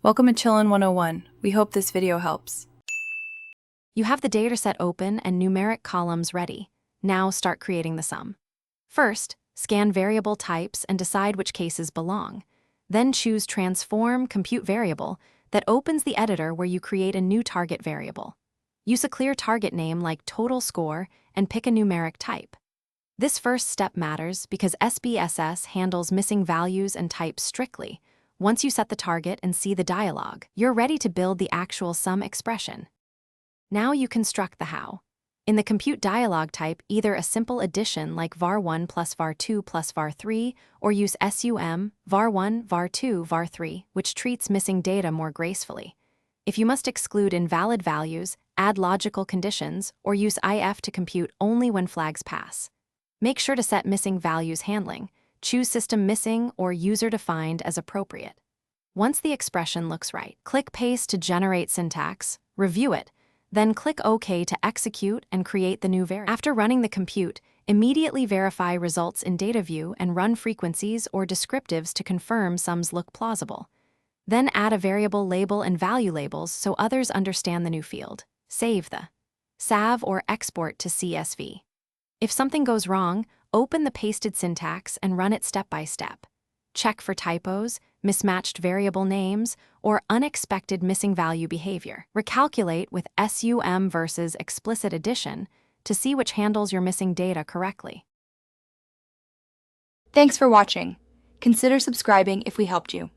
Welcome to Chillin' 101. We hope this video helps. You have the dataset open and numeric columns ready. Now start creating the sum. First, scan variable types and decide which cases belong. Then choose Transform Compute Variable that opens the editor where you create a new target variable. Use a clear target name like total score and pick a numeric type. This first step matters because Spss handles missing values and types strictly. Once you set the target and see the dialog, you're ready to build the actual sum expression. Now you construct the how. In the compute dialog, type either a simple addition like var1 plus var2 plus var3, or use sum, var1, var2, var3, which treats missing data more gracefully. If you must exclude invalid values, add logical conditions, or use if to compute only when flags pass. Make sure to set missing values handling. Choose system missing or user-defined as appropriate. Once the expression looks right, click Paste to generate syntax, review it, then click OK to execute and create the new variable. After running the compute, immediately verify results in data view and run frequencies or descriptives to confirm sums look plausible. Then add a variable label and value labels so others understand the new field. Save the SAV or export to CSV. If something goes wrong, open the pasted syntax and run it step by step. Check for typos, mismatched variable names, or unexpected missing value behavior. Recalculate with sum versus explicit addition to see which handles your missing data correctly. Thanks for watching. Consider subscribing if we helped you.